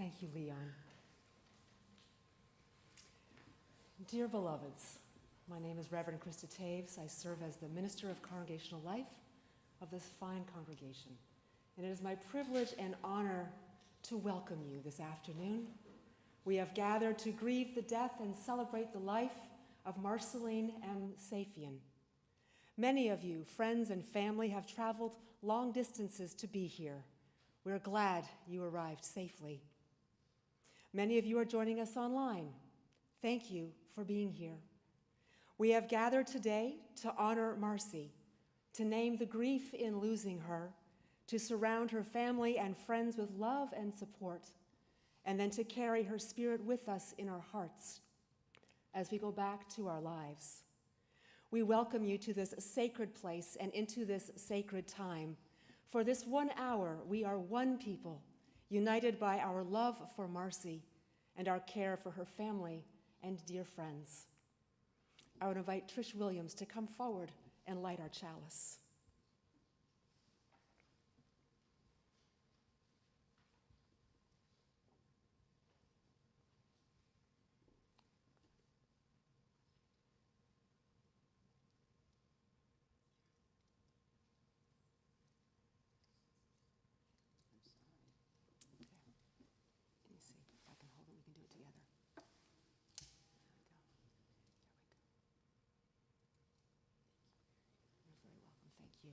Thank you, Leon. Dear beloveds, my name is Reverend Krista Taves. I serve as the Minister of Congregational Life of this fine congregation. And it is my privilege and honor to welcome you this afternoon. We have gathered to grieve the death and celebrate the life of Marcy Saphian. Many of you, friends and family, have traveled long distances to be here. We're glad you arrived safely. Many of you are joining us online. Thank you for being here. We have gathered today to honor Marcy, to name the grief in losing her, to surround her family and friends with love and support, and then to carry her spirit with us in our hearts as we go back to our lives. We welcome you to this sacred place and into this sacred time. For this 1 hour, we are one people, united by our love for Marcy and our care for her family and dear friends. I would invite Trish Williams to come forward and light our chalice. You.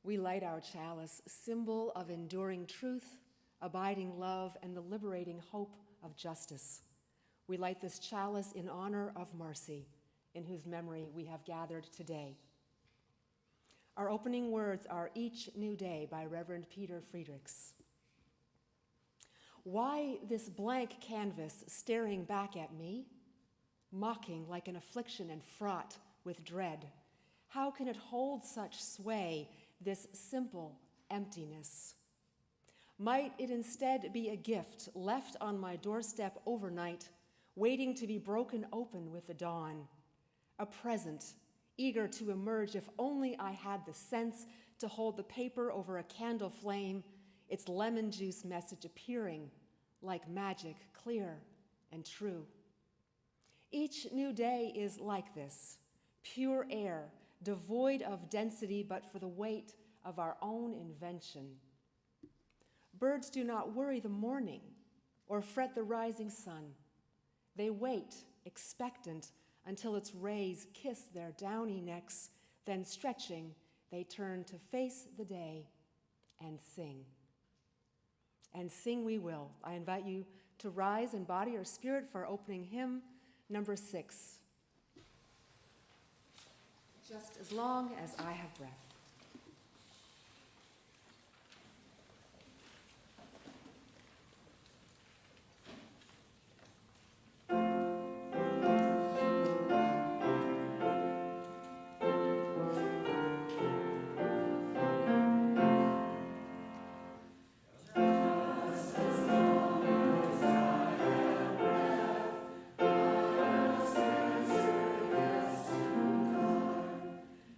We light our chalice, symbol of enduring truth, abiding love, and the liberating hope of justice. We light this chalice in honor of Marcy, in whose memory we have gathered today. Our opening words are Each New Day by Reverend Peter Friedrichs. Why this blank canvas staring back at me, mocking like an affliction and fraught with dread? How can it hold such sway, this simple emptiness? Might it instead be a gift left on my doorstep overnight, waiting to be broken open with the dawn? A present, eager to emerge if only I had the sense to hold the paper over a candle flame, its lemon juice message appearing like magic, clear and true. Each new day is like this, pure air, devoid of density but for the weight of our own invention. Birds do not worry the morning or fret the rising sun. They wait, expectant, until its rays kiss their downy necks, then stretching, they turn to face the day and sing. And sing we will. I invite you to rise in body or spirit for our opening hymn, number 6. Just as long as I have breath.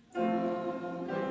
Thank you.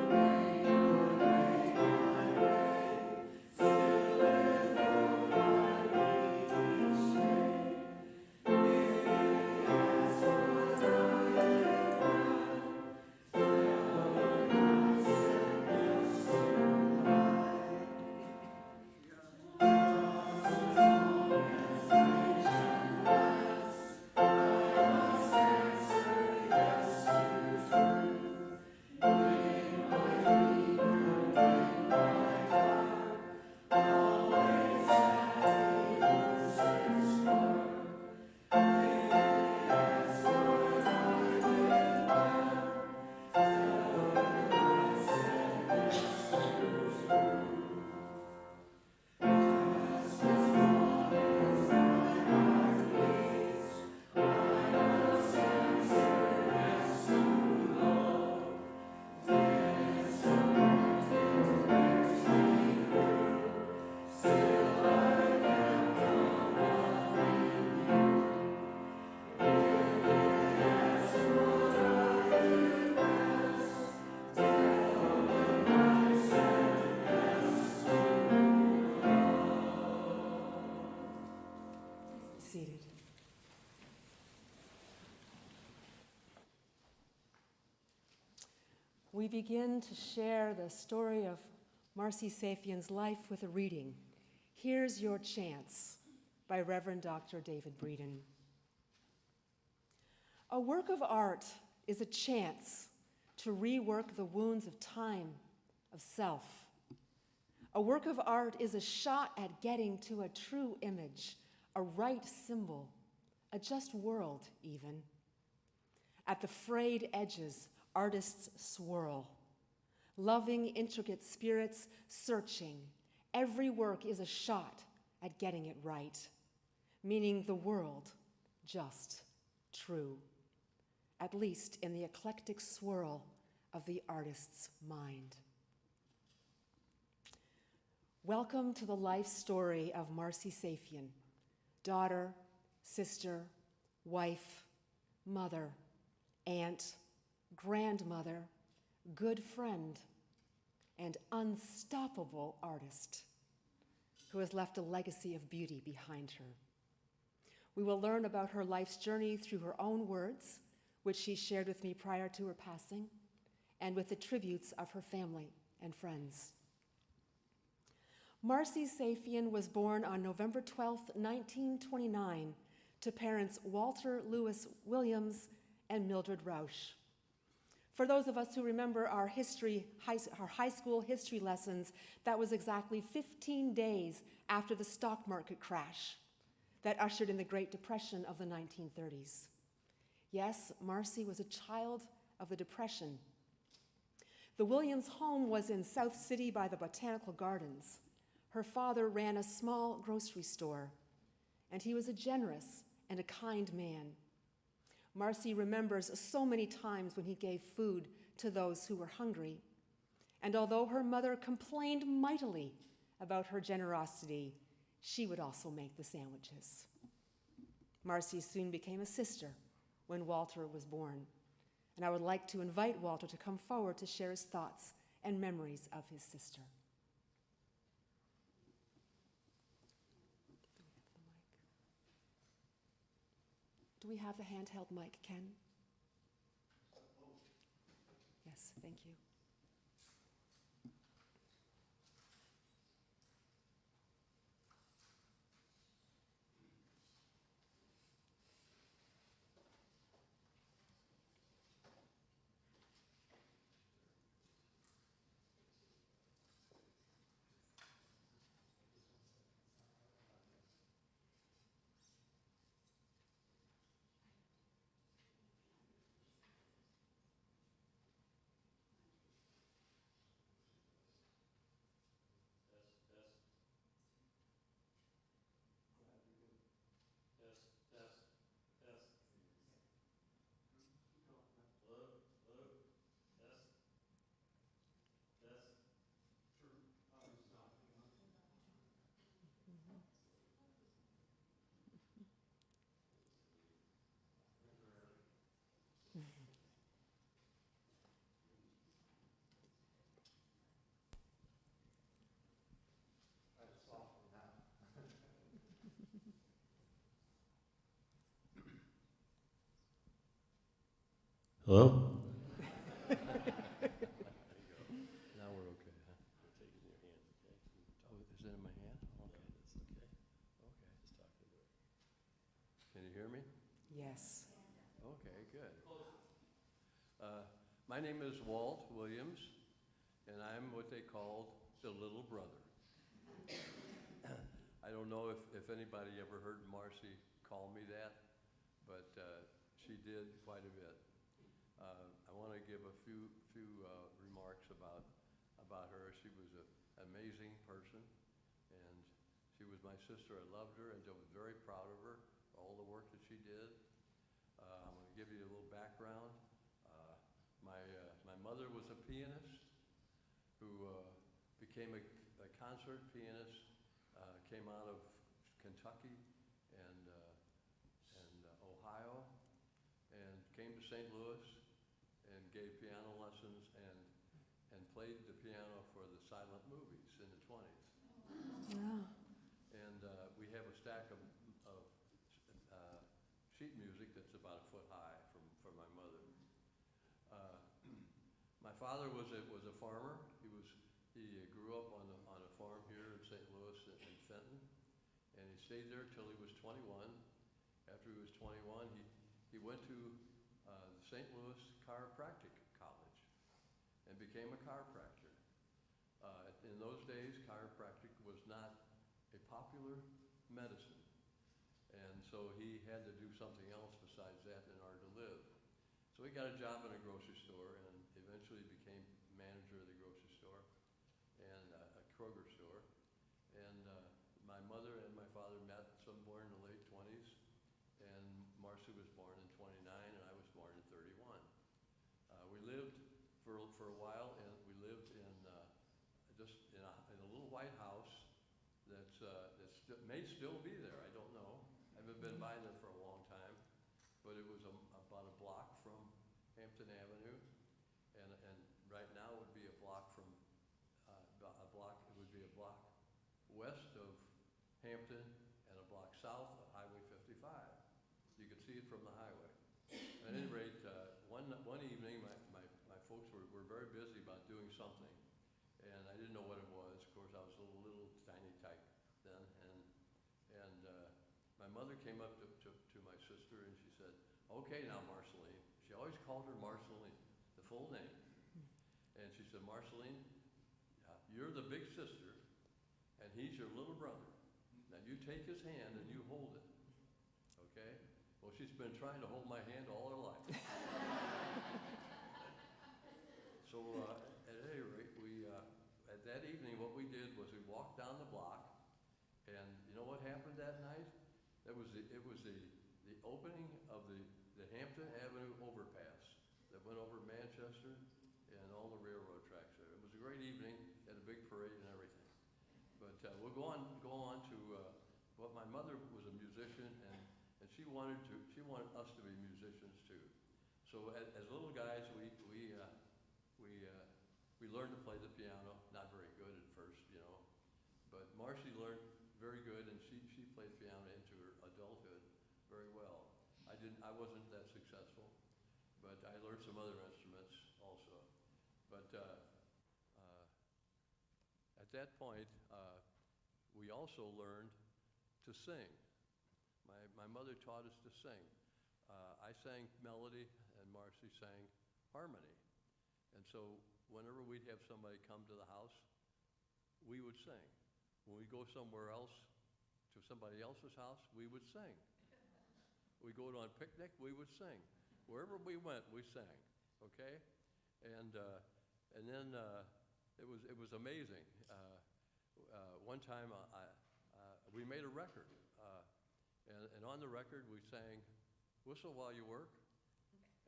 we begin to share the story of Marcy Saphian's life with a reading. Here's Your Chance by Reverend Dr. David Breeden. A work of art is a chance to rework the wounds of time, of self. A work of art is a shot at getting to a true image, a right symbol, a just world even. At the frayed edges, artists swirl. Loving, intricate spirits searching. Every work is a shot at getting it right, meaning the world just, true, at least in the eclectic swirl of the artist's mind. Welcome to the life story of Marcy Saphian, daughter, sister, wife, mother, aunt, grandmother, good friend, and unstoppable artist who has left a legacy of beauty behind her. We will learn about her life's journey through her own words, which she shared with me prior to her passing, and with the tributes of her family and friends. Marcy Saphian was born on November 12, 1929, to parents Walter Lewis Williams and Mildred Rausch. For those of us who remember our high school history lessons, that was exactly 15 days after the stock market crash that ushered in the Great Depression of the 1930s. Yes, Marcy was a child of the Depression. The Williams home was in South City by the Botanical Gardens. Her father ran a small grocery store, and he was a generous and a kind man. Marcy remembers so many times when he gave food to those who were hungry. And although her mother complained mightily about her generosity, she would also make the sandwiches. Marcy soon became a sister when Walter was born. And I would like to invite Walter to come forward to share his thoughts and memories of his sister. Do we have the handheld mic, Ken? Yes, thank you. Hello? Now we're okay, huh? Take it in your hand, okay? Oh, is it in my hand? Okay. That's okay. Okay. Just talking to it. Can you hear me? Yes. Okay, good. My name is Walt Williams, and I'm what they called the little brother. I don't know if anybody ever heard Marcy call me that, but she did quite a bit. I want to give a few remarks about her. She was an amazing person, and she was my sister. I loved her, and I was very proud of her, all the work that she did. I'm going to give you a little background. My mother was a pianist who became a concert pianist, came out of Kentucky and Ohio, and came to St. Louis and gave piano lessons and played the piano for the silent movies in the 20s. Yeah. And we have a stack of sheet music that's about a foot high from my mother. My father was a farmer. He grew up on a farm here in St. Louis in Fenton, and he stayed there till he was 21. After he was 21, he went to the St. Louis Chiropractic College and became a chiropractor. In those days, chiropractic was not a popular medicine, and so he had to do something else besides that in order to live. So he got a job in a grocery store and eventually became manager of the grocery store and a Kroger store. And my mother and my father met somewhere in the late 20s, and Marcy was born in 29 and I was born in 31. We lived for a while, and we lived in just in a little white house may still be there. I don't know. I haven't been by there for a long time, but it was about a block from Hampton Avenue, and right now it would be a block from it would be a block west of Hampton and a block south of Highway 55. You could see it from the highway. At any rate, one evening, my folks were very busy about doing something, and I didn't know what it was. Of course, I was a little tiny tyke then, and my mother came up to my sister and she said, "Okay, now, Marceline." She always called her Marceline, the full name. And she said, "Marceline, you're the big sister, and he's your little brother. Now you take his hand and you hold it, okay?" Well, she's been trying to hold my hand all her life. So at any rate, at that evening, what we did was we walked down the block, and you know what happened that night? It was the opening of the Hampton Avenue overpass that went over Manchester and all the railroad tracks there. It was a great evening, had a big parade and everything. But we'll go on to what my mother was a musician, and she wanted us to be musicians too. So as little guys, we learned to play the piano. Not very good at first, but Marcy learned very good, and she played piano into her adulthood very well. I wasn't that successful, but I learned some other instruments also. But at that point, we also learned to sing. My mother taught us to sing. I sang melody, and Marcy sang harmony. And so whenever we'd have somebody come to the house, we would sing. When we go somewhere else, to somebody else's house, we would sing. We go on a picnic, we would sing. Wherever we went, we sang, okay? And then it was amazing. One time we made a record, and on the record we sang "Whistle While You Work"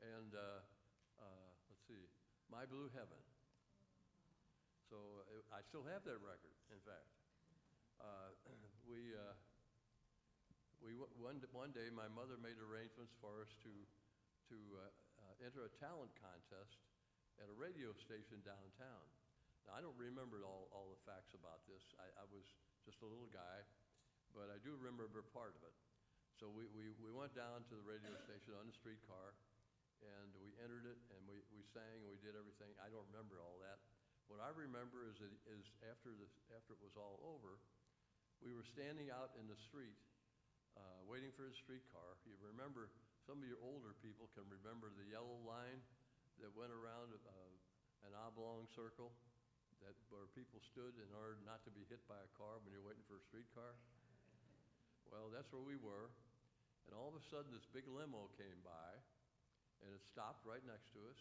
and let's see, "My Blue Heaven." So I still have that record, in fact. One day my mother made arrangements for us to enter a talent contest at a radio station downtown. Now, I don't remember all the facts about this. I was just a little guy, but I do remember part of it. So we went down to the radio station on the streetcar, and we entered it, and we sang, and we did everything. I don't remember all that. What I remember is after it was all over, we were standing out in the street waiting for the streetcar. You remember, some of your older people can remember the yellow line that went around an oblong circle where people stood in order not to be hit by a car when you're waiting for a streetcar. Well, that's where we were, and all of a sudden this big limo came by, and it stopped right next to us,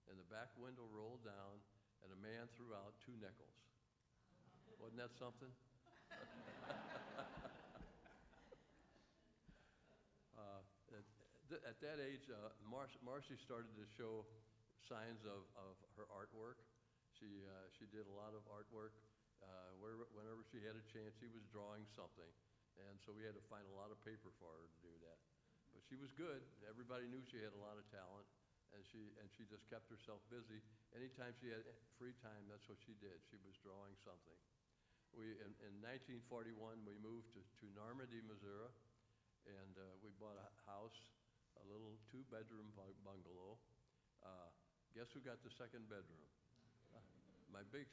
and the back window rolled down, and a man threw out 2 nickels. Wasn't that something? At that age, Marcy started to show signs of her artwork. She did a lot of artwork. Whenever she had a chance, she was drawing something. And so we had to find a lot of paper for her to do that. But she was good. Everybody knew she had a lot of talent, and she just kept herself busy. Anytime she had free time, that's what she did. She was drawing something. In 1941, we moved to Normandy, Missouri, and we bought a house, a little 2-bedroom bungalow, Guess who got the second bedroom? My big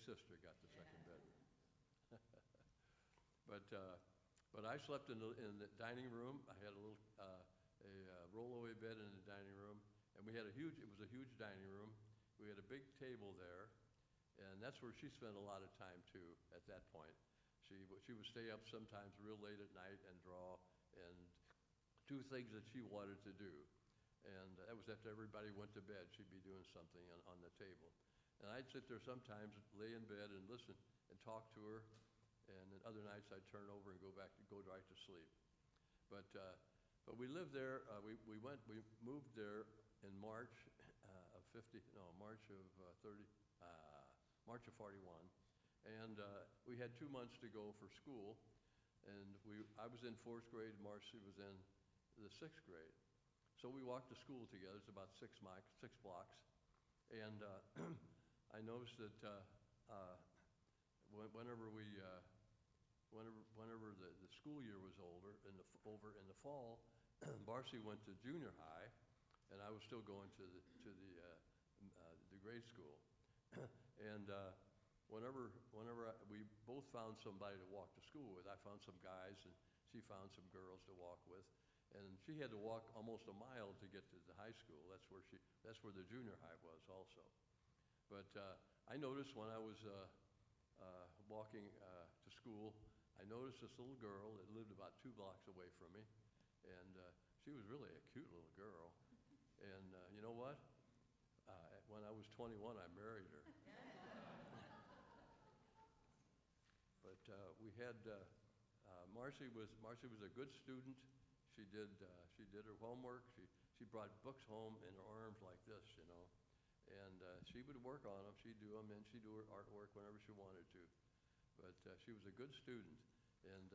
sister got the second bedroom. But I slept in the dining room. I had a little roll-away bed in the dining room, and it was a huge dining room. We had a big table there, and that's where she spent a lot of time too. At that point, she would stay up sometimes real late at night and draw and do things that she wanted to do. And that was after everybody went to bed. She'd be doing something on the table. And I'd sit there sometimes, lay in bed and listen and talk to her. And then other nights I'd turn over and go right to sleep. But we lived there. We moved there in March of 41. And we had 2 months to go for school. And I was in 4th grade. Marcy was in the 6th grade. So we walked to school together. It's about 6 blocks. And I noticed that whenever the school year was over in the fall, Marcy went to junior high, and I was still going to the grade school. And whenever we both found somebody to walk to school with, I found some guys, and she found some girls to walk with. And she had to walk almost a mile to get to the high school. That's where the junior high was also. But I noticed when I was walking to school, I noticed this little girl that lived about 2 blocks away from me. And she was really a cute little girl. And you know what? When I was 21, I married her. But we had, Marcy was a good student. She did her homework. She brought books home in her arms like this, you know. And she would work on them. She'd do them, and she'd do her artwork whenever she wanted to. But she was a good student. And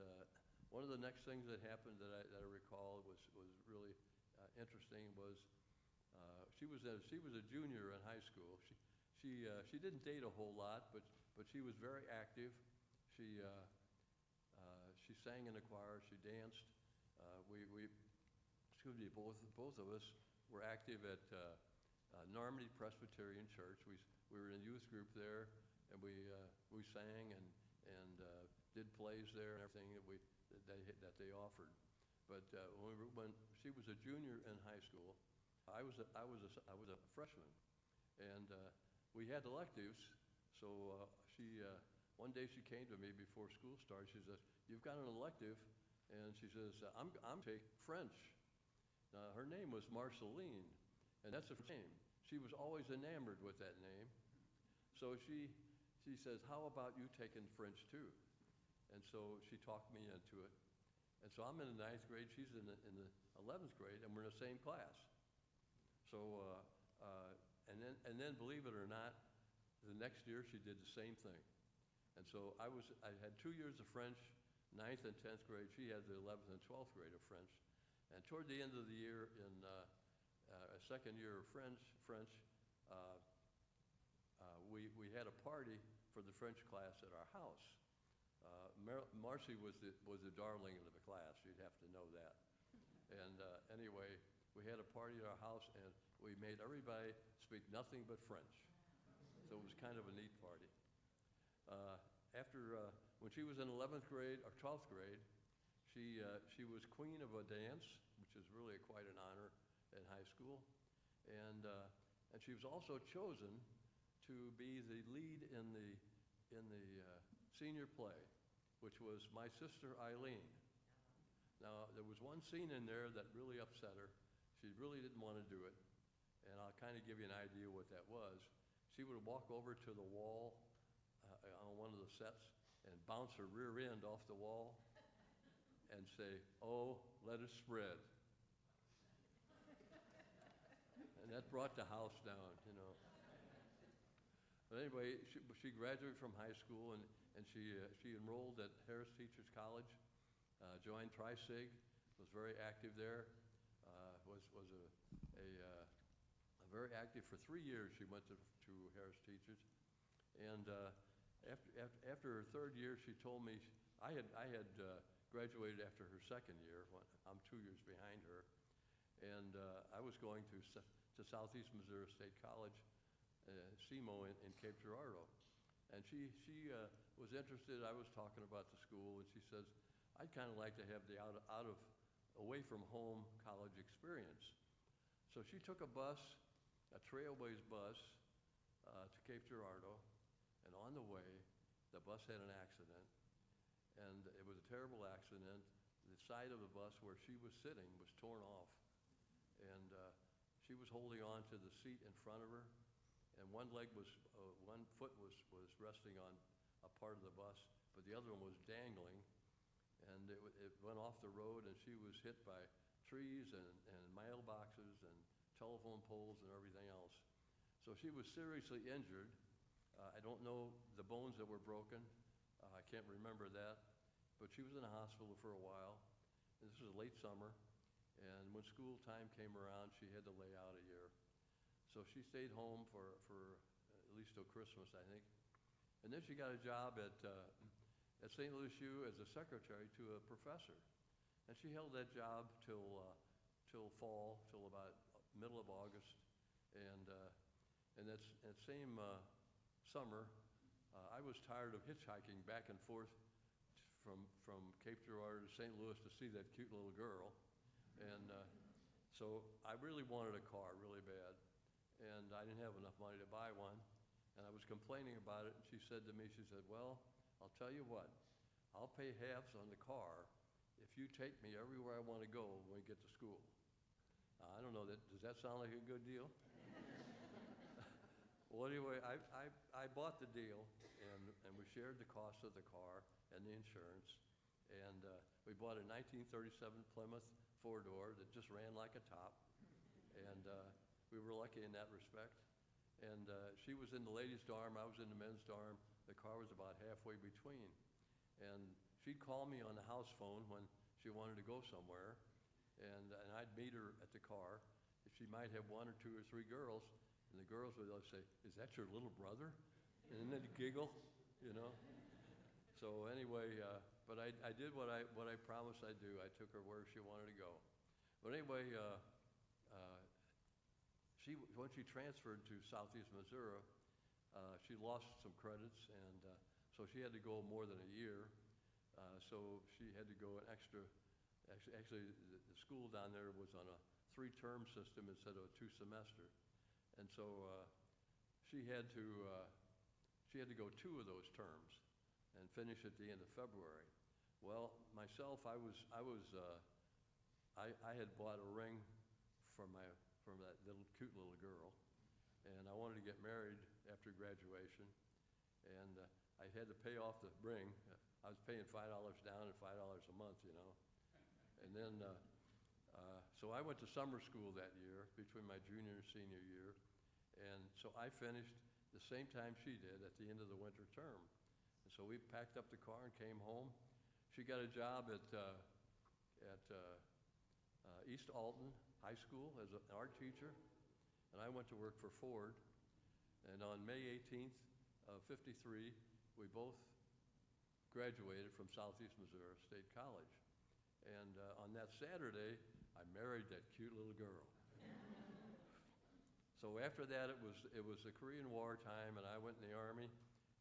one of the next things that happened that I recall was really interesting was she was a junior in high school. She didn't date a whole lot, but she was very active. She sang in the choir. She danced. Both of us were active at Normandy Presbyterian Church. We were in a youth group there, and we sang and did plays there and everything that they offered. But when she was a junior in high school, I was a freshman, and we had electives. So one day she came to me before school started. She says, "You've got an elective," and she says, "I'm taking French." Now, her name was Marceline, and that's a name. She was always enamored with that name. So she says, "How about you taking French too?" And so she talked me into it. And so I'm in the 9th grade. She's in the 11th grade, and we're in the same class. So and then believe it or not, the next year she did the same thing. And so I had 2 years of French, 9th and 10th grade. She had the 11th and 12th grade of French. And toward the end of the year, in a second year of French, we had a party for the French class at our house. Marcy was the darling of the class. You'd have to know that. And anyway, we had a party at our house, and we made everybody speak nothing but French. So it was kind of a neat party. When she was in 11th grade or 12th grade, she was queen of a dance, which is really quite an honor in high school, and she was also chosen to be the lead in the senior play, which was My Sister Eileen. Now there was one scene in there that really upset her. She really didn't want to do it, and I'll kind of give you an idea what that was. She would walk over to the wall on one of the sets and bounce her rear end off the wall and say, "Oh, let it spread." And that brought the house down, you know. But anyway, she graduated from high school, and she enrolled at Harris Teachers College, joined Tri-Sig, was very active there, was very active for 3 years. She went to Harris Teachers, and after her 3rd year, she told me I had graduated after her 2nd year. I'm 2 years behind her, and I was going to to Southeast Missouri State College, SEMO in Cape Girardeau. And she was interested. I was talking about the school, and she says, I'd kind of like to have the away from home college experience. So she took a bus, a Trailways bus, to Cape Girardeau, and on the way, the bus had an accident, and it was a terrible accident. The side of the bus where she was sitting was torn off, and she was holding on to the seat in front of her, and one foot was resting on a part of the bus, but the other one was dangling, and it went off the road, and she was hit by trees and mailboxes and telephone poles and everything else. So she was seriously injured. I don't know the bones that were broken. I can't remember that. But she was in the hospital for a while. And this was late summer. And when school time came around, she had to lay out a year. So she stayed home for at least till Christmas, I think. And then she got a job at St. Louis U as a secretary to a professor. And she held that job till fall, till about middle of August. And that same summer, I was tired of hitchhiking back and forth from Cape Girardeau to St. Louis to see that cute little girl. And so I really wanted a car really bad. And I didn't have enough money to buy one. And I was complaining about it. And she said to me, she said, well, I'll tell you what, I'll pay halves on the car if you take me everywhere I want to go when we get to school. I don't know, does that sound like a good deal? Well, anyway, I bought the deal, and we shared the cost of the car and the insurance. And we bought a 1937 Plymouth four-door that just ran like a top. And we were lucky in that respect. And she was in the ladies' dorm, I was in the men's dorm. The car was about halfway between. And she'd call me on the house phone when she wanted to go somewhere. And I'd meet her at the car. She might have one or two or three girls. And the girls would always say, is that your little brother? And then they'd giggle, you know. So anyway, but I did what I promised I'd do. I took her where she wanted to go. But anyway, when she transferred to Southeast Missouri, she lost some credits, and so she had to go more than a year. So she had to go an extra. Actually, the school down there was on a 3-term system instead of a 2-semester. And so she had to go 2 of those terms and finish at the end of February. Well, myself, I had bought a ring from that cute little girl, and I wanted to get married after graduation, and I had to pay off the ring. I was paying $5 down and $5 a month, you know. And then, so I went to summer school that year between my junior and senior year. And so I finished the same time she did at the end of the winter term. And so we packed up the car and came home. She got a job at East Alton High School as an art teacher. And I went to work for Ford. And on May 18th of '53, we both graduated from Southeast Missouri State College. And on that Saturday, I married that cute little girl. So after that, it was the Korean War time, and I went in the Army,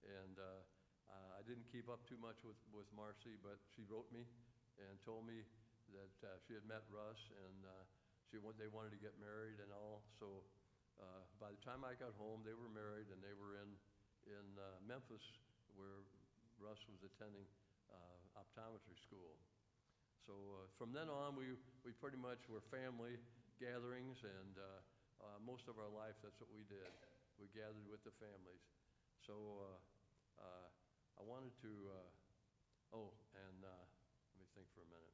and I didn't keep up too much with Marcy, but she wrote me and told me that she had met Russ, and they wanted to get married and all. So by the time I got home, they were married, and they were in Memphis, where Russ was attending optometry school. So from then on, we pretty much were family gatherings, and most of our life, that's what we did. We gathered with the families. So I wanted to, let me think for a minute.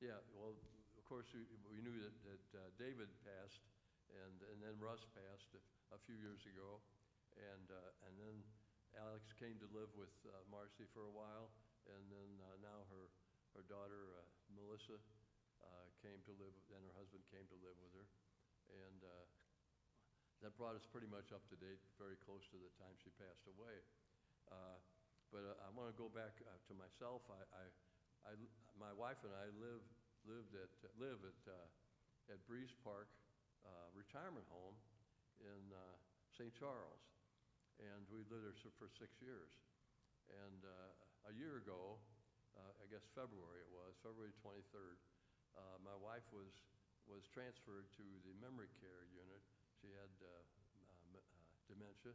Yeah, well, of course, we knew that David passed, and then Russ passed a few years ago, and then Alex came to live with Marcy for a while, and then now her daughter, Melissa, came to live, and her husband came to live with her. And that brought us pretty much up to date, very close to the time she passed away. But I want to go back to myself. My wife and I live live at Breeze Park Retirement Home in St. Charles, and we lived there for 6 years. And a year ago, I guess February it was, February 23rd, my wife was transferred to the memory care unit. She had dementia,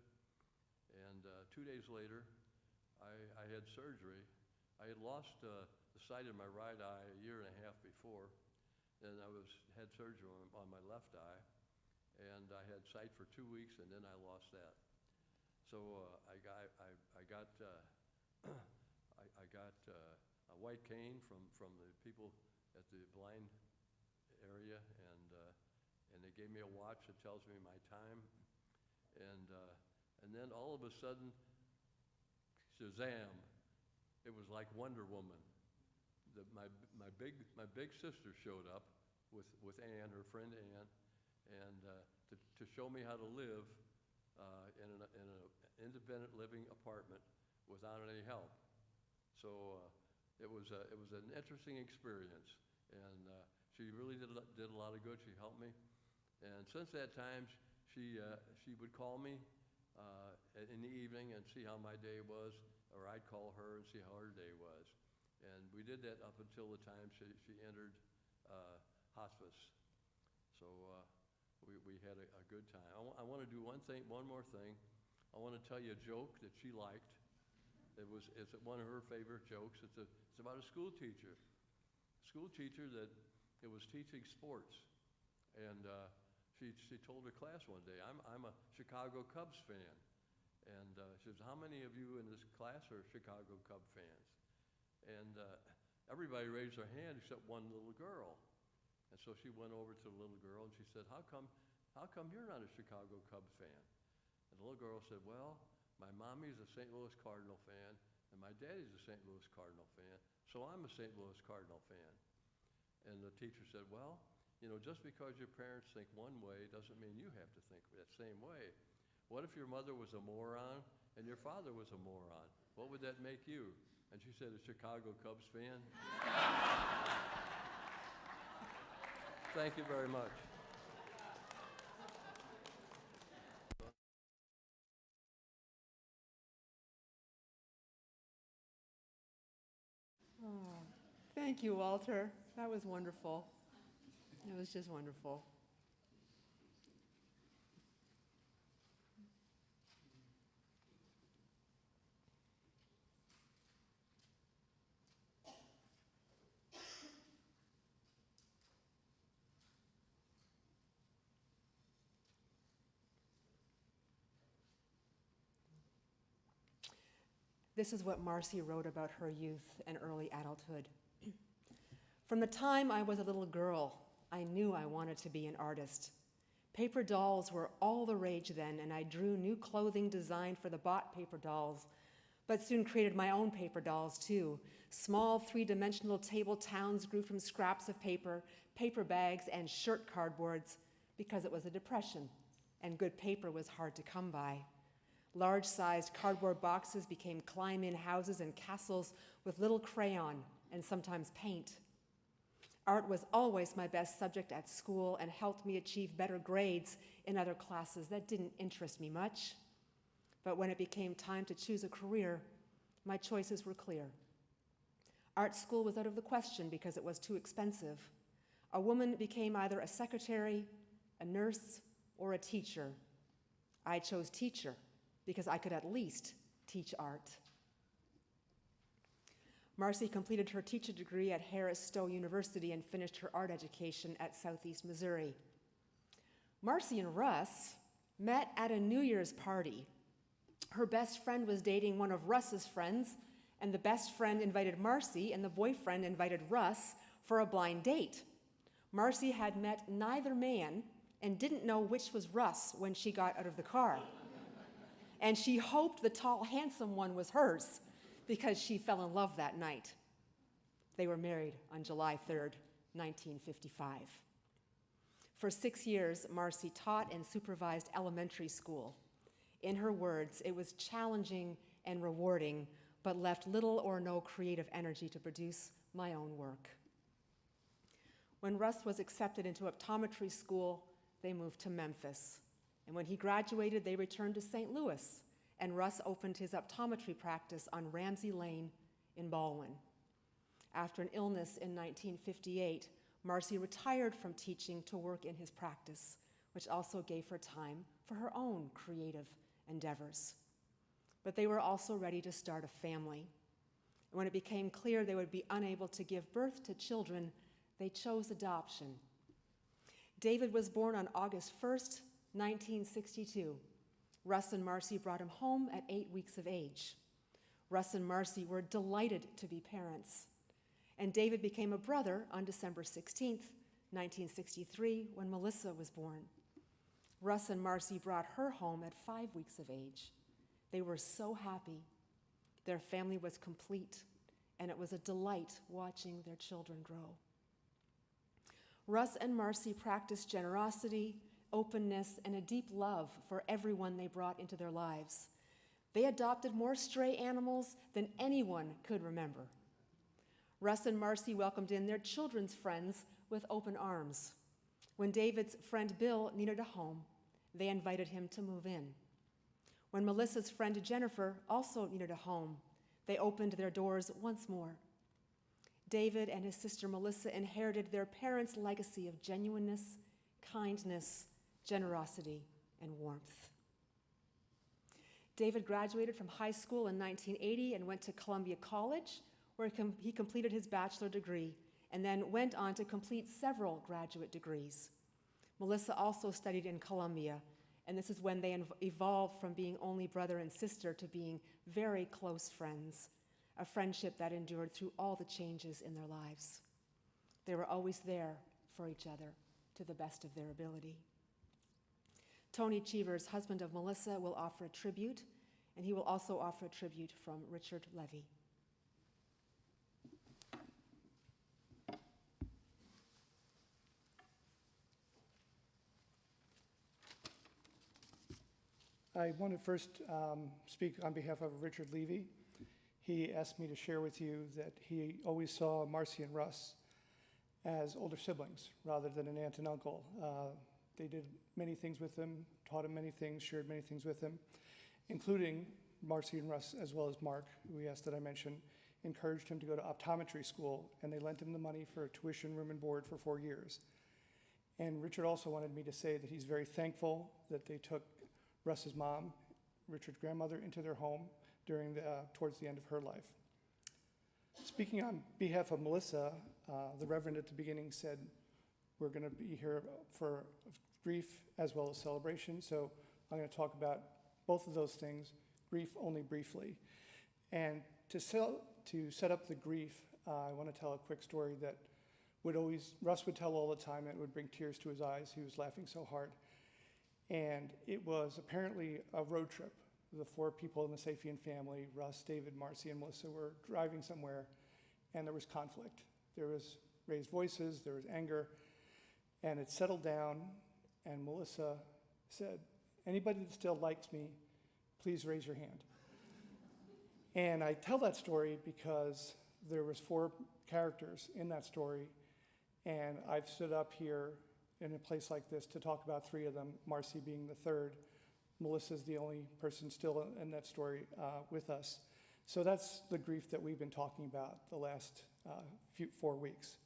and 2 days later, I had surgery. I had lost the sight of my right eye a year and a half before, and I had surgery on my left eye, and I had sight for 2 weeks, and then I lost that. So I got a white cane from the people at the blind area, and they gave me a watch that tells me my time, and then all of a sudden, Shazam! It was like Wonder Woman. My big sister showed up with Ann, her friend Ann, and to show me how to live in an independent living apartment without any help. So it was an interesting experience, and she really did a lot of good. She helped me, and since that time, she would call me in the evening and see how my day was, or I'd call her and see how her day was. And we did that up until the time she entered hospice. So we had a good time. I want to do one more thing. I want to tell you a joke that she liked. It's one of her favorite jokes. It's about a school teacher. School teacher that it was teaching sports, and she told her class one day, I'm a Chicago Cubs fan. And she says, how many of you in this class are Chicago Cub fans? And everybody raised their hand except one little girl. And so she went over to the little girl and she said, how come you're not a Chicago Cubs fan? And the little girl said, well, my mommy's a St. Louis Cardinal fan and my daddy's a St. Louis Cardinal fan, so I'm a St. Louis Cardinal fan. And the teacher said, well, just because your parents think one way doesn't mean you have to think that same way. What if your mother was a moron and your father was a moron? What would that make you? And she said, a Chicago Cubs fan. Thank you very much. Oh, thank you, Walter. That was wonderful. It was just wonderful. This is what Marcy wrote about her youth and early adulthood. From the time I was a little girl, I knew I wanted to be an artist. Paper dolls were all the rage then, and I drew new clothing designed for the bought paper dolls, but soon created my own paper dolls too. Small three-dimensional table towns grew from scraps of paper, paper bags, and shirt cardboards, because it was a depression, and good paper was hard to come by. Large-sized cardboard boxes became climb-in houses and castles with little crayon and sometimes paint. Art was always my best subject at school and helped me achieve better grades in other classes that didn't interest me much. But when it became time to choose a career, my choices were clear. Art school was out of the question because it was too expensive. A woman became either a secretary, a nurse, or a teacher. I chose teacher because I could at least teach art. Marcy completed her teacher degree at Harris-Stowe University and finished her art education at Southeast Missouri. Marcy and Russ met at a New Year's party. Her best friend was dating one of Russ's friends, and the best friend invited Marcy, and the boyfriend invited Russ for a blind date. Marcy had met neither man and didn't know which was Russ when she got out of the car. And she hoped the tall, handsome one was hers because she fell in love that night. They were married on July 3rd, 1955. For 6 years, Marcy taught and supervised elementary school. In her words, it was challenging and rewarding, but left little or no creative energy to produce my own work. When Russ was accepted into optometry school, they moved to Memphis. And when he graduated, they returned to St. Louis, and Russ opened his optometry practice on Ramsey Lane in Baldwin. After an illness in 1958, Marcy retired from teaching to work in his practice, which also gave her time for her own creative endeavors. But they were also ready to start a family. When it became clear they would be unable to give birth to children, they chose adoption. David was born on August 1st, 1962. Russ and Marcy brought him home at 8 weeks of age. Russ and Marcy were delighted to be parents. And David became a brother on December 16th, 1963, when Melissa was born. Russ and Marcy brought her home at 5 weeks of age. They were so happy. Their family was complete, and it was a delight watching their children grow. Russ and Marcy practiced generosity, openness, and a deep love for everyone they brought into their lives. They adopted more stray animals than anyone could remember. Russ and Marcy welcomed in their children's friends with open arms. When David's friend Bill needed a home, they invited him to move in. When Melissa's friend Jennifer also needed a home, they opened their doors once more. David and his sister Melissa inherited their parents' legacy of genuineness, kindness, generosity, and warmth. David graduated from high school in 1980 and went to Columbia College, where he completed his bachelor degree and then went on to complete several graduate degrees. Melissa also studied in Columbia, and this is when they evolved from being only brother and sister to being very close friends, a friendship that endured through all the changes in their lives. They were always there for each other to the best of their ability. Tony Cheevers, husband of Melissa, will offer a tribute, and he will also offer a tribute from Richard Levy. I want to first speak on behalf of Richard Levy. He asked me to share with you that he always saw Marcy and Russ as older siblings rather than an aunt and uncle. They did many things with him, taught him many things, shared many things with him, including Marcy and Russ, as well as Mark, who he asked that I mention, encouraged him to go to optometry school, and they lent him the money for tuition, room, and board for 4 years. And Richard also wanted me to say that he's very thankful that they took Russ's mom, Richard's grandmother, into their home towards the end of her life. Speaking on behalf of Melissa, the Reverend at the beginning said, we're going to be here for grief as well as celebration, so I'm going to talk about both of those things, grief only briefly. And to set up the grief, I want to tell a quick story that Russ would tell all the time, and it would bring tears to his eyes. He was laughing so hard. And it was apparently a road trip. The 4 people in the Saphian family, Russ, David, Marcy, and Melissa, were driving somewhere, and there was conflict. There was raised voices, there was anger, and it settled down, and Melissa said, anybody that still likes me, please raise your hand. And I tell that story because there was 4 characters in that story, and I've stood up here in a place like this to talk about 3 of them, Marcy being the 3rd. Melissa's the only person still in that story with us. So that's the grief that we've been talking about the last 4 weeks.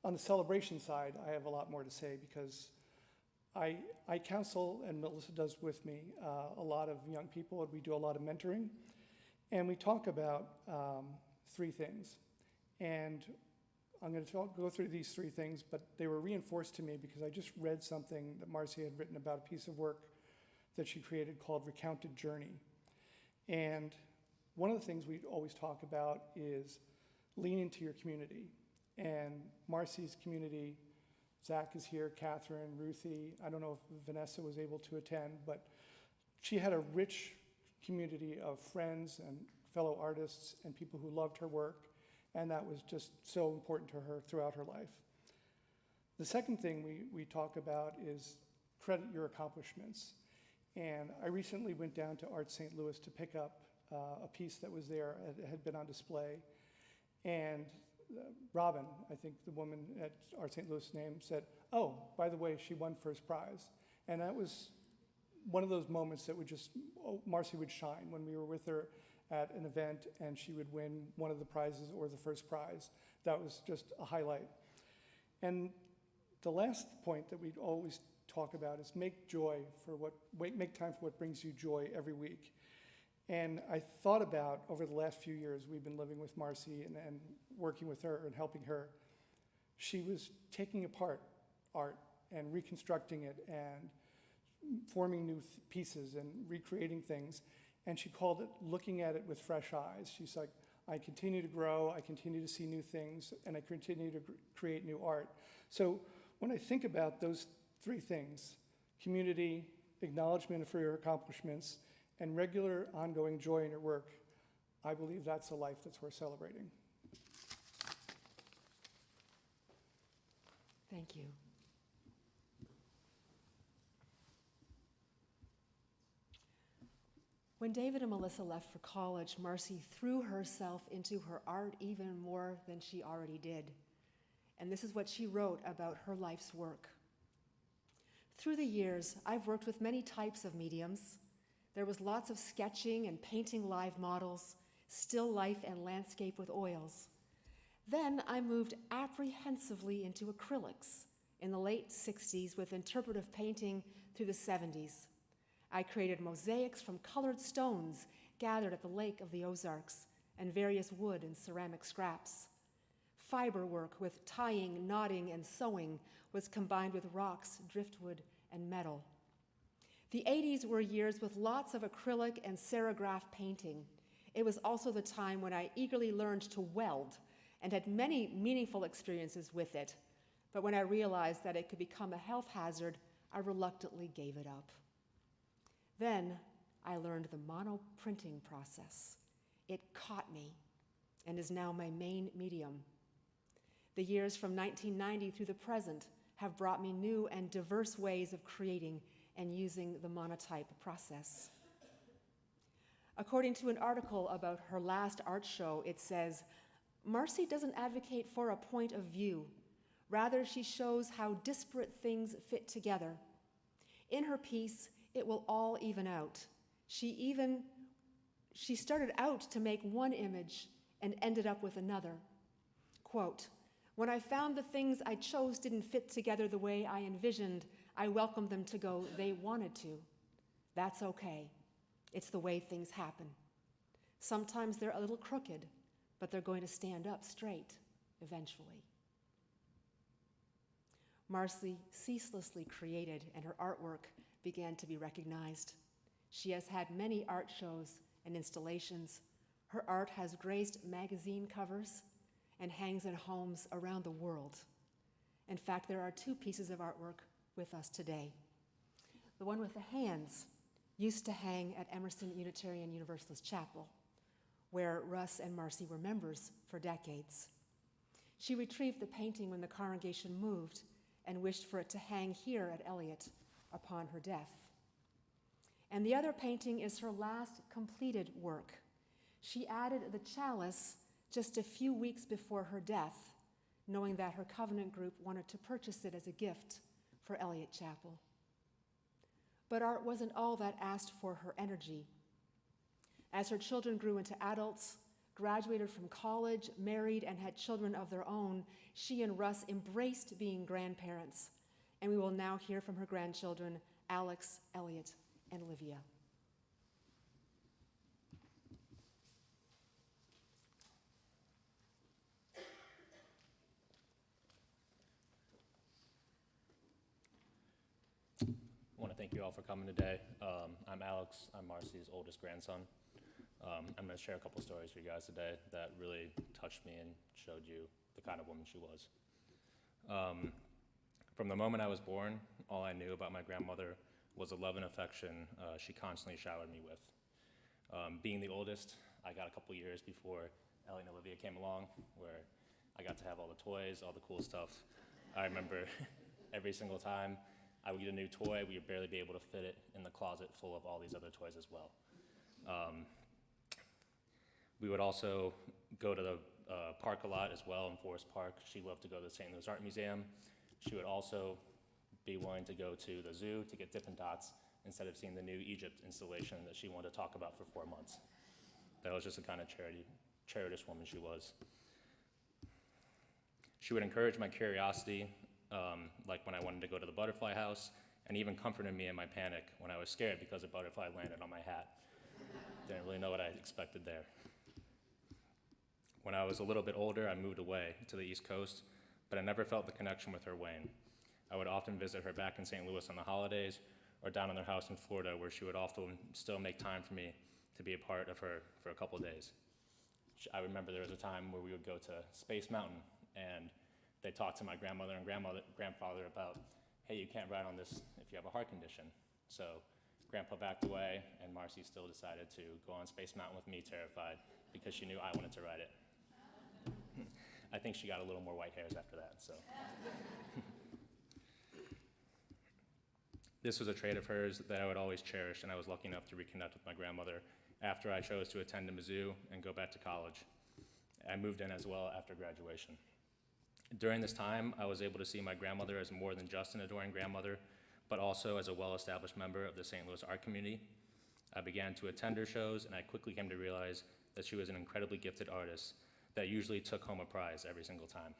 On the celebration side, I have a lot more to say because I counsel, and Melissa does with me, a lot of young people, and we do a lot of mentoring. And we talk about 3 things. And I'm going to go through these 3 things, but they were reinforced to me because I just read something that Marcy had written about, a piece of work that she created called Recounted Journey. And one of the things we always talk about is lean into your community. And Marcy's community, Zach is here, Catherine, Ruthie, I don't know if Vanessa was able to attend, but she had a rich community of friends and fellow artists and people who loved her work. And that was just so important to her throughout her life. The second thing we talk about is credit your accomplishments. And I recently went down to Art St. Louis to pick up a piece that was there, it had been on display. And Robin, I think the woman at Art St. Louis name, said, "Oh, by the way, she won first prize." And that was one of those moments that would just, Marcy would shine when we were with her at an event and she would win one of the prizes or the first prize. That was just a highlight. And the last point that we'd always talk about is make time for what brings you joy every week. And I thought about, over the last few years, we've been living with Marcy and working with her and helping her. She was taking apart art and reconstructing it and forming new pieces and recreating things. And she called it looking at it with fresh eyes. She's like, I continue to grow, I continue to see new things, and I continue to create new art. So when I think about those three things, community, acknowledgement for your accomplishments, and regular ongoing joy in your work, I believe that's a life that's worth celebrating. Thank you. When David and Melissa left for college, Marcy threw herself into her art even more than she already did. And this is what she wrote about her life's work. Through the years, I've worked with many types of mediums. There was lots of sketching and painting live models, still life and landscape with oils. Then I moved apprehensively into acrylics in the late 60s with interpretive painting through the 70s. I created mosaics from colored stones gathered at the Lake of the Ozarks and various wood and ceramic scraps. Fiber work with tying, knotting, and sewing was combined with rocks, driftwood, and metal. The 80s were years with lots of acrylic and serigraph painting. It was also the time when I eagerly learned to weld and had many meaningful experiences with it. But when I realized that it could become a health hazard, I reluctantly gave it up. Then I learned the monoprinting process. It caught me and is now my main medium. The years from 1990 through the present have brought me new and diverse ways of creating and using the monotype process. According to an article about her last art show, it says, Marcy doesn't advocate for a point of view. Rather, she shows how disparate things fit together. In her piece, it will all even out. She started out to make one image and ended up with another. Quote, when I found the things I chose didn't fit together the way I envisioned, I welcomed them to go they wanted to. That's okay. It's the way things happen. Sometimes they're a little crooked, but they're going to stand up straight eventually. Marcy ceaselessly created, and her artwork began to be recognized. She has had many art shows and installations. Her art has graced magazine covers and hangs in homes around the world. In fact, there are two pieces of artwork with us today. The one with the hands used to hang at Emerson Unitarian Universalist Chapel, where Russ and Marcy were members for decades. She retrieved the painting when the congregation moved and wished for it to hang here at Eliot upon her death. And the other painting is her last completed work. She added the chalice just a few weeks before her death, knowing that her covenant group wanted to purchase it as a gift for Eliot Chapel. But art wasn't all that asked for her energy. As her children grew into adults, graduated from college, married, and had children of their own, she and Russ embraced being grandparents. And we will now hear from her grandchildren, Alex, Elliot, and Olivia. I want to thank you all for coming today. I'm Alex. I'm Marcy's oldest grandson. I'm going to share a couple stories for you guys today that really touched me and showed you the kind of woman she was. From the moment I was born, all I knew about my grandmother was the love and affection she constantly showered me with. Being the oldest, I got a couple years before Ellie and Olivia came along, where I got to have all the toys, all the cool stuff. I remember every single time I would get a new toy, we would barely be able to fit it in the closet full of all these other toys as well. We would also go to the park a lot as well in Forest Park. She loved to go to the St. Louis Art Museum. She would also be willing to go to the zoo to get Dippin' Dots instead of seeing the new Egypt installation that she wanted to talk about for 4 months. That was just the kind of charitous woman she was. She would encourage my curiosity, like when I wanted to go to the butterfly house, and even comforted me in my panic when I was scared because a butterfly landed on my hat. Didn't really know what I expected there. When I was a little bit older, I moved away to the East Coast, but I never felt the connection with her wane. I would often visit her back in St. Louis on the holidays, or down in their house in Florida, where she would often still make time for me to be a part of her for a couple days. I remember there was a time where we would go to Space Mountain, and they talked to my grandmother and grandfather about, hey, you can't ride on this if you have a heart condition. So Grandpa backed away, and Marcy still decided to go on Space Mountain with me, terrified, because she knew I wanted to ride it. I think she got a little more white hairs after that, so. This was a trait of hers that I would always cherish, and I was lucky enough to reconnect with my grandmother after I chose to attend a Mizzou and go back to college. I moved in as well after graduation. During this time, I was able to see my grandmother as more than just an adoring grandmother, but also as a well-established member of the St. Louis art community. I began to attend her shows, and I quickly came to realize that she was an incredibly gifted artist that usually took home a prize every single time.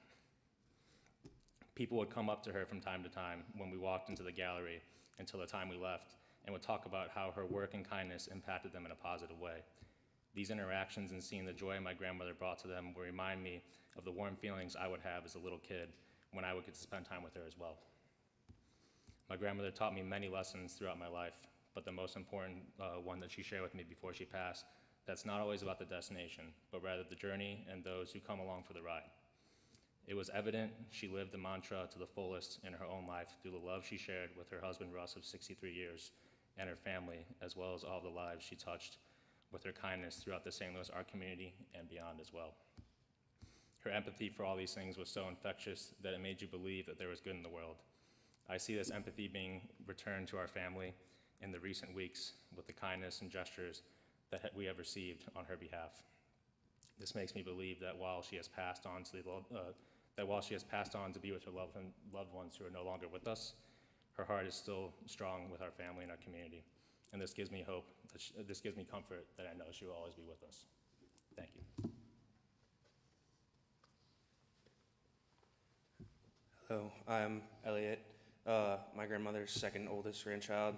People would come up to her from time to time when we walked into the gallery until the time we left, and would talk about how her work and kindness impacted them in a positive way. These interactions and seeing the joy my grandmother brought to them would remind me of the warm feelings I would have as a little kid when I would get to spend time with her as well. My grandmother taught me many lessons throughout my life, but the most important one that she shared with me before she passed, that's not always about the destination, but rather the journey and those who come along for the ride. It was evident she lived the mantra to the fullest in her own life through the love she shared with her husband, Russ, of 63 years, and her family, as well as all the lives she touched with her kindness throughout the St. Louis art community and beyond as well. Her empathy for all these things was so infectious that it made you believe that there was good in the world. I see this empathy being returned to our family in the recent weeks with the kindness and gestures that we have received on her behalf. This makes me believe that while she has passed on to be with her loved ones who are no longer with us, her heart is still strong with our family and our community. And this gives me hope, this gives me comfort that I know she will always be with us. Thank you. Hello, I'm Elliot, my grandmother's second oldest grandchild.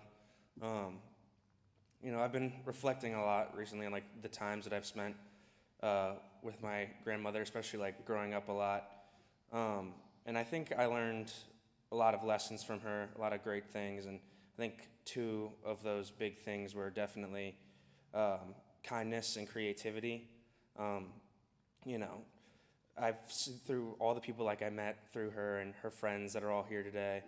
I've been reflecting a lot recently on the times that I've spent with my grandmother, especially growing up a lot. And I think I learned a lot of lessons from her, a lot of great things, and I think two of those big things were definitely kindness and creativity. I've seen through all the people I met through her and her friends that are all here today,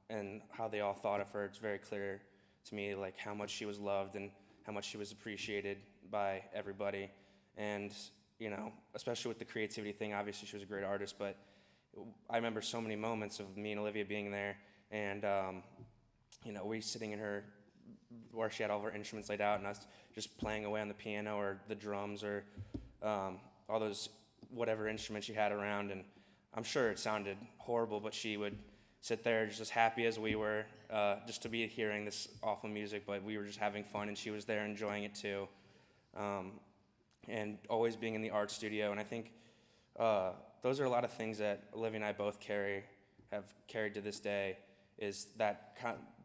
and how they all thought of her. It's very clear to me how much she was loved and how much she was appreciated by everybody. And especially with the creativity thing, obviously she was a great artist, but I remember so many moments of me and Olivia being there, and we sitting in her where she had all of her instruments laid out, and us just playing away on the piano or the drums or all those whatever instruments she had around. And I'm sure it sounded horrible, but she would sit there just as happy as we were, just to be hearing this awful music, but we were just having fun, and she was there enjoying it too. And always being in the art studio. And I think those are a lot of things that Olivia and I both have carried to this day, is that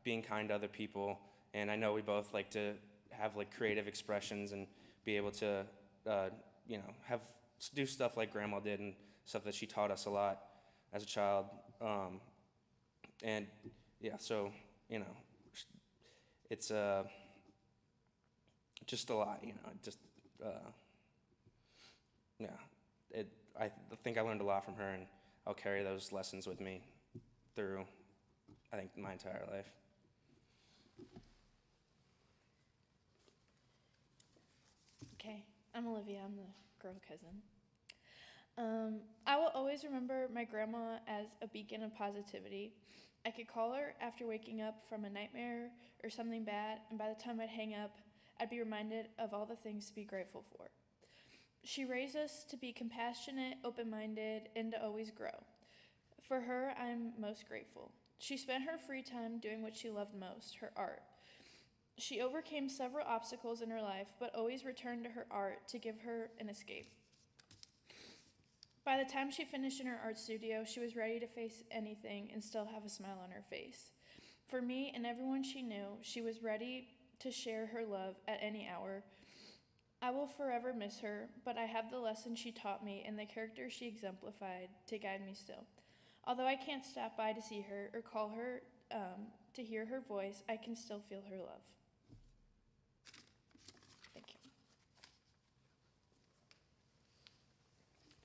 being kind to other people. And I know we both like to have creative expressions and be able to do stuff like Grandma did and stuff that she taught us a lot as a child. And yeah, so it's just a lot, I think I learned a lot from her, and I'll carry those lessons with me through, I think, my entire life. Okay, I'm Olivia. I'm the girl cousin. I will always remember my grandma as a beacon of positivity. I could call her after waking up from a nightmare or something bad, and by the time I'd hang up, I'd be reminded of all the things to be grateful for. She raised us to be compassionate, open-minded, and to always grow. For her, I'm most grateful. She spent her free time doing what she loved most, her art. She overcame several obstacles in her life, but always returned to her art to give her an escape. By the time she finished in her art studio, she was ready to face anything and still have a smile on her face. For me and everyone she knew, she was ready to share her love at any hour. I will forever miss her, but I have the lesson she taught me and the character she exemplified to guide me still. Although I can't stop by to see her or call her to hear her voice, I can still feel her love. Thank you.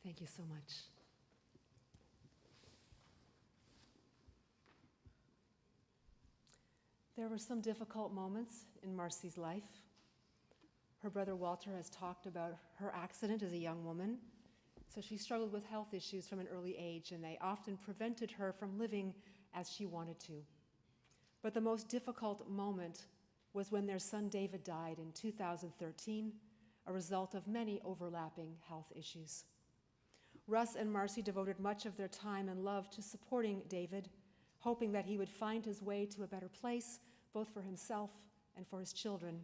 Thank you so much. There were some difficult moments in Marcy's life. Her brother Walter has talked about her accident as a young woman. So she struggled with health issues from an early age, and they often prevented her from living as she wanted to. But the most difficult moment was when their son David died in 2013, a result of many overlapping health issues. Russ and Marcy devoted much of their time and love to supporting David, hoping that he would find his way to a better place, both for himself and for his children.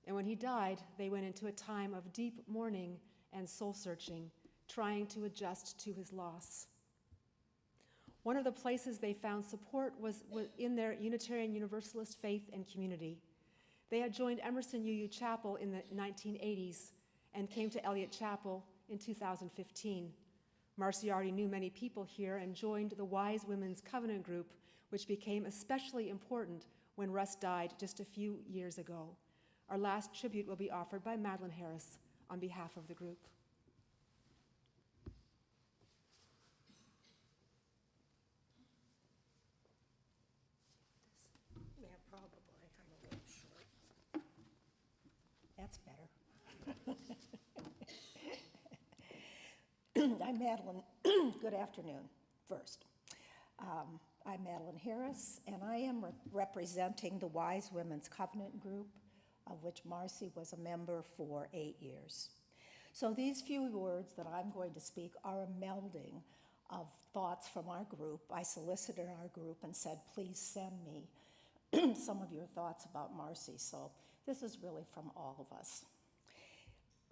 And when he died, they went into a time of deep mourning and soul-searching, trying to adjust to his loss. One of the places they found support was in their Unitarian Universalist faith and community. They had joined Emerson UU Chapel in the 1980s and came to Elliott Chapel in 2015. Marcy already knew many people here and joined the Wise Women's Covenant group, which became especially important when Russ died just a few years ago. Our last tribute will be offered by Madeline Harris on behalf of the group. Yeah, probably. I'm a little short. That's better. I'm Madeline. Good afternoon, first. I'm Madeline Harris, and I am representing the Wise Women's Covenant group, of which Marcy was a member for 8 years. So these few words that I'm going to speak are a melding of thoughts from our group. I solicited our group and said, please send me some of your thoughts about Marcy. So this is really from all of us.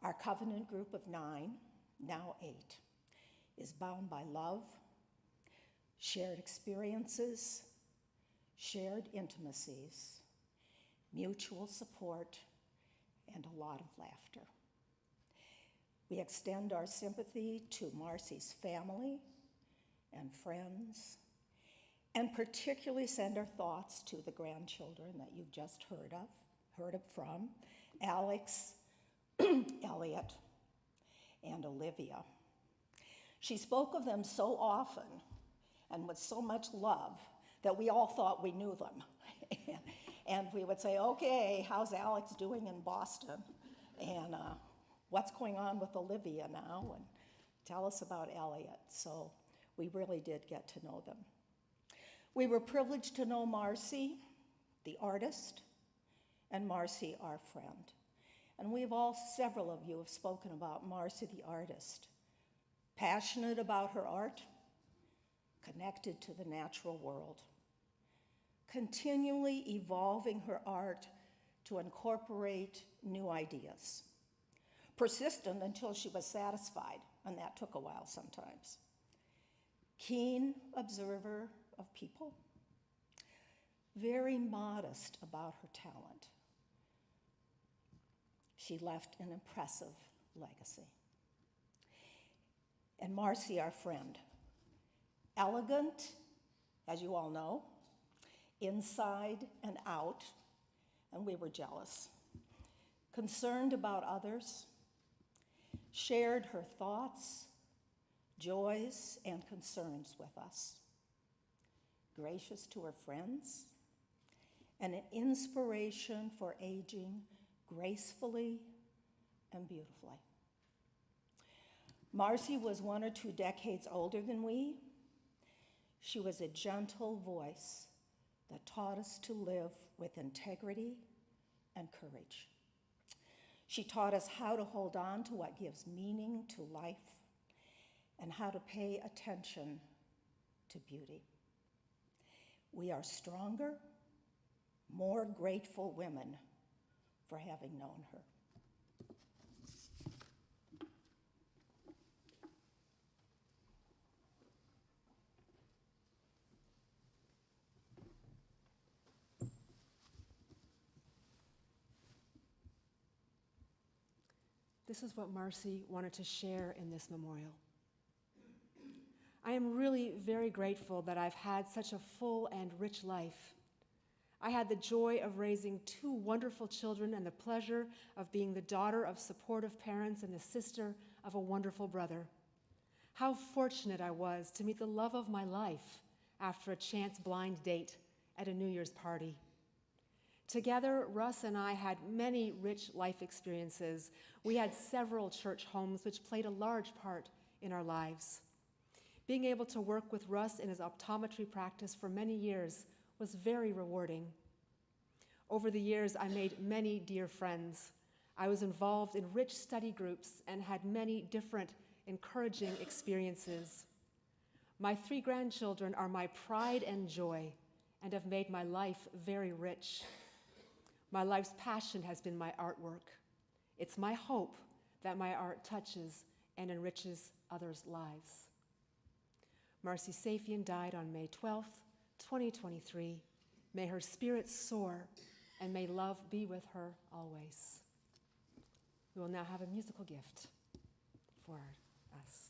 Our covenant group of 9, now 8, is bound by love, shared experiences, shared intimacies, mutual support, and a lot of laughter. We extend our sympathy to Marcy's family and friends, and particularly send our thoughts to the grandchildren that you've just heard from, Alex, Elliot, and Olivia. She spoke of them so often and with so much love that we all thought we knew them. And we would say, okay, how's Alex doing in Boston? And what's going on with Olivia now? And tell us about Elliot. So we really did get to know them. We were privileged to know Marcy, the artist, and Marcy, our friend. And several of you have spoken about Marcy, the artist. Passionate about her art, connected to the natural world. Continually evolving her art to incorporate new ideas. Persistent until she was satisfied, and that took a while sometimes. Keen observer of people. Very modest about her talent. She left an impressive legacy. And Marcy, our friend. Elegant, as you all know, inside and out, and we were jealous. Concerned about others, shared her thoughts, joys, and concerns with us. Gracious to her friends, and an inspiration for aging gracefully and beautifully. Marcy was 1 or 2 decades older than we. She was a gentle voice that taught us to live with integrity and courage. She taught us how to hold on to what gives meaning to life and how to pay attention to beauty. We are stronger, more grateful women for having known her. This is what Marcy wanted to share in this memorial. I am really very grateful that I've had such a full and rich life. I had the joy of raising 2 wonderful children and the pleasure of being the daughter of supportive parents and the sister of a wonderful brother. How fortunate I was to meet the love of my life after a chance blind date at a New Year's party. Together, Russ and I had many rich life experiences. We had several church homes, which played a large part in our lives. Being able to work with Russ in his optometry practice for many years was very rewarding. Over the years, I made many dear friends. I was involved in rich study groups and had many different encouraging experiences. My 3 grandchildren are my pride and joy and have made my life very rich. My life's passion has been my artwork. It's my hope that my art touches and enriches others' lives. Marcy Saphian died on May 12th, 2023. May her spirit soar, and may love be with her always. We will now have a musical gift for us.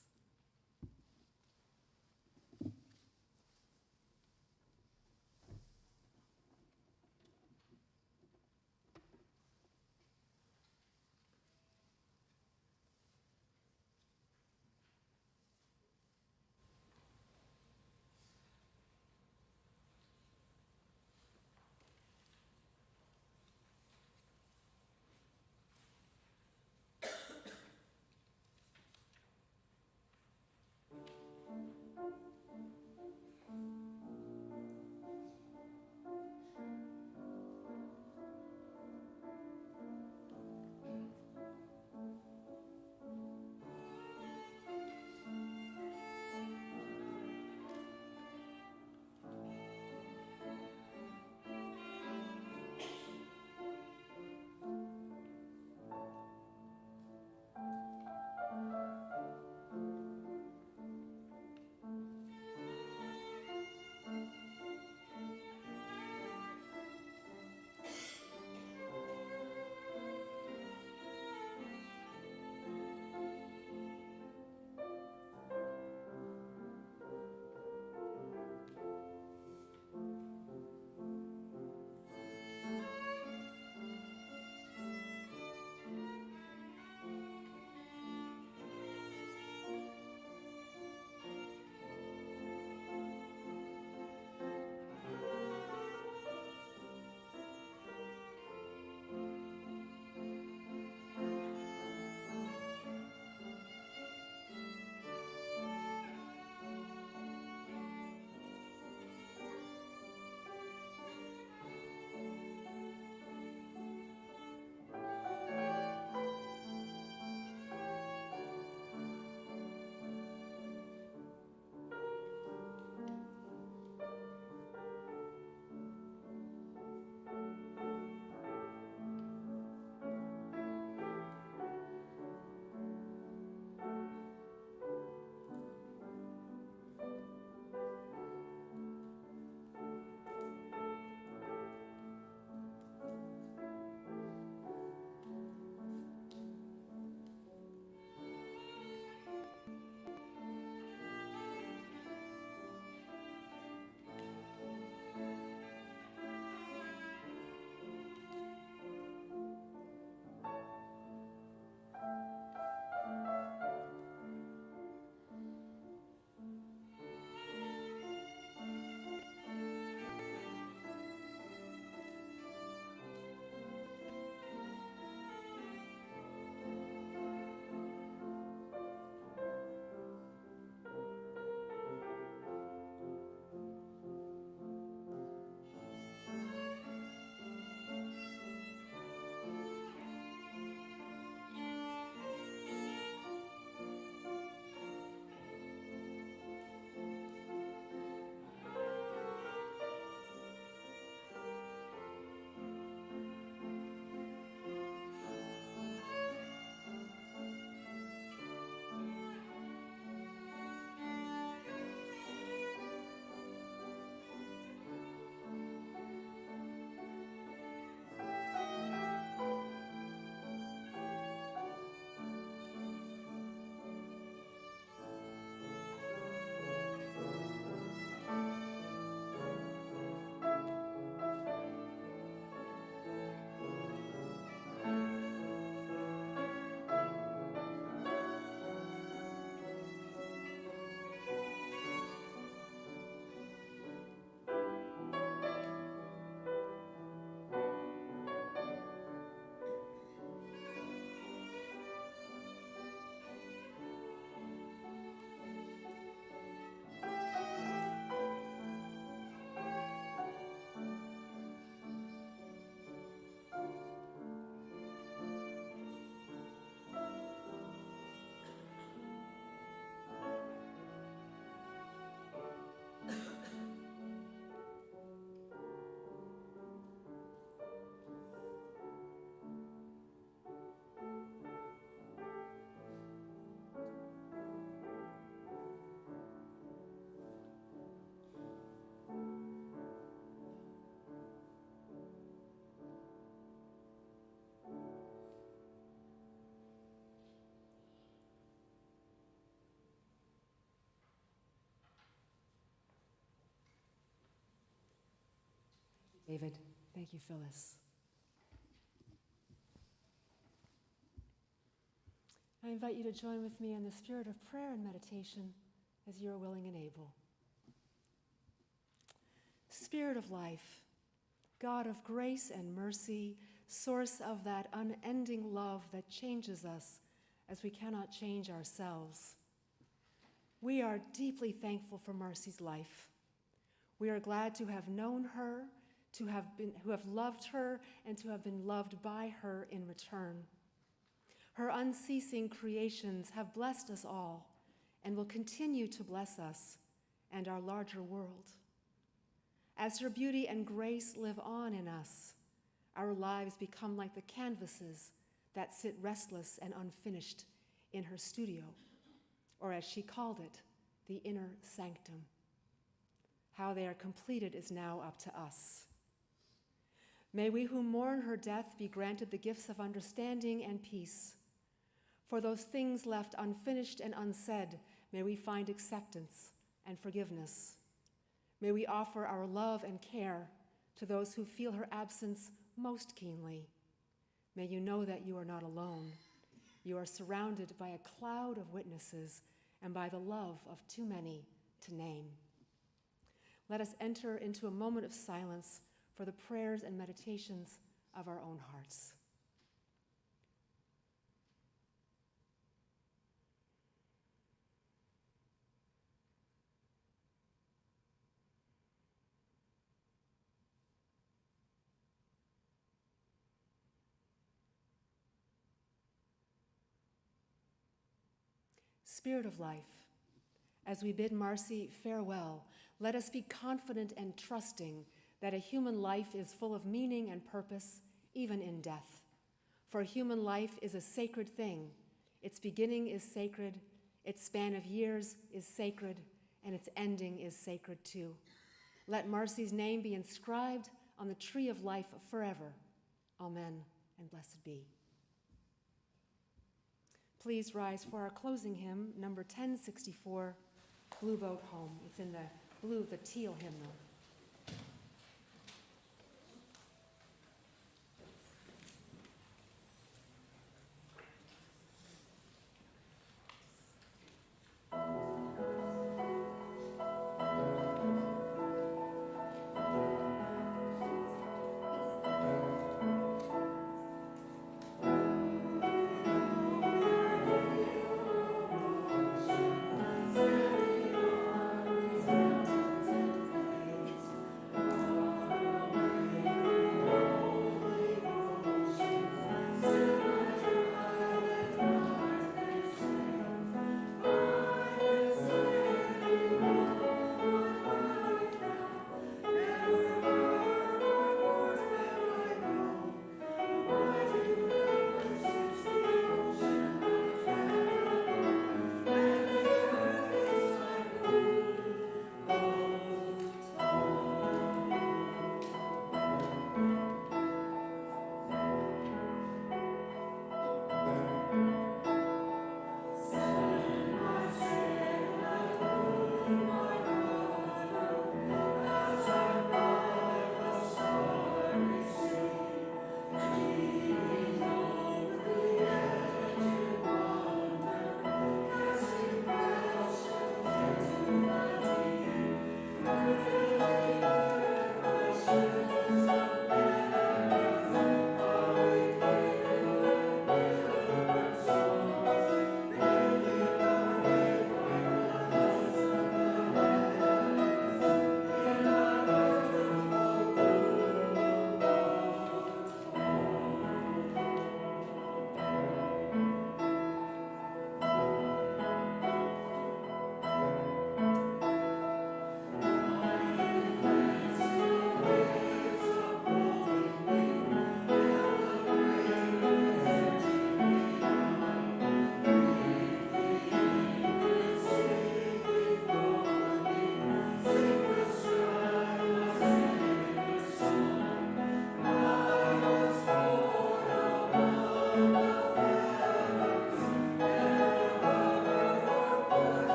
David. Thank you, Phyllis. I invite you to join with me in the spirit of prayer and meditation as you are willing and able. Spirit of life, God of grace and mercy, source of that unending love that changes us as we cannot change ourselves. We are deeply thankful for Marcy's life. We are glad to have known her, who have loved her, and to have been loved by her in return. Her unceasing creations have blessed us all and will continue to bless us and our larger world. As her beauty and grace live on in us, our lives become like the canvases that sit restless and unfinished in her studio, or as she called it, the inner sanctum. How they are completed is now up to us. May we who mourn her death be granted the gifts of understanding and peace. For those things left unfinished and unsaid, may we find acceptance and forgiveness. May we offer our love and care to those who feel her absence most keenly. May you know that you are not alone. You are surrounded by a cloud of witnesses and by the love of too many to name. Let us enter into a moment of silence for the prayers and meditations of our own hearts. Spirit of life, as we bid Marcy farewell, let us be confident and trusting that a human life is full of meaning and purpose, even in death. For human life is a sacred thing. Its beginning is sacred, its span of years is sacred, and its ending is sacred too. Let Marcy's name be inscribed on the tree of life forever. Amen, and blessed be. Please rise for our closing hymn, number 1064, Blue Boat Home. It's in the teal hymnal.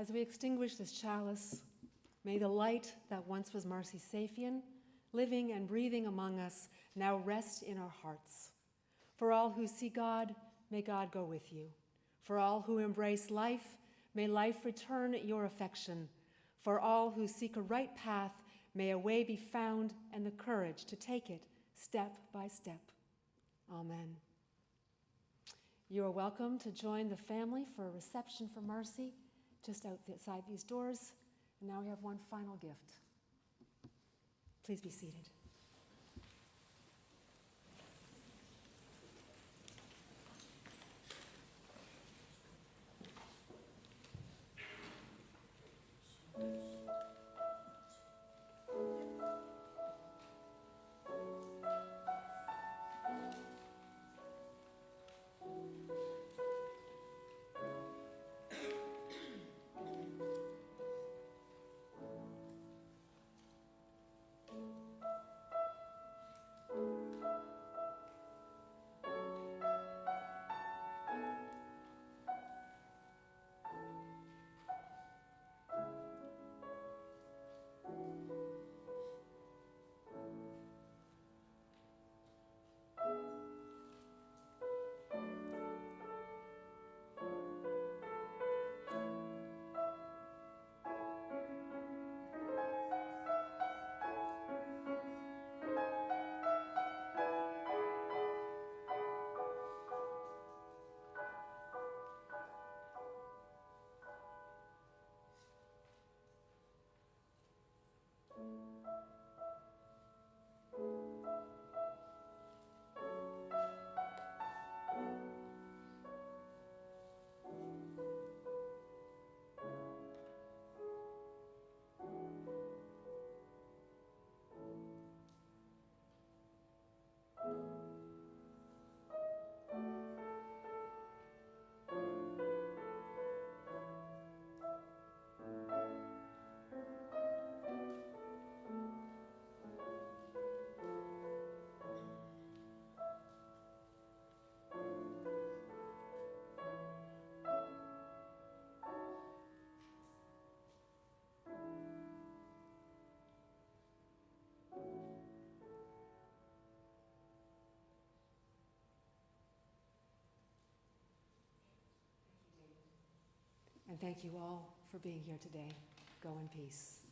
As we extinguish this chalice, may the light that once was Marcy Saphian, living and breathing among us, now rest in our hearts. For all who see God, may God go with you. For all who embrace life, may life return your affection. For all who seek a right path, may a way be found and the courage to take it step by step. Amen. You are welcome to join the family for a reception for Marcy just outside these doors. And now we have one final gift. Please be seated. And thank you all for being here today. Go in peace.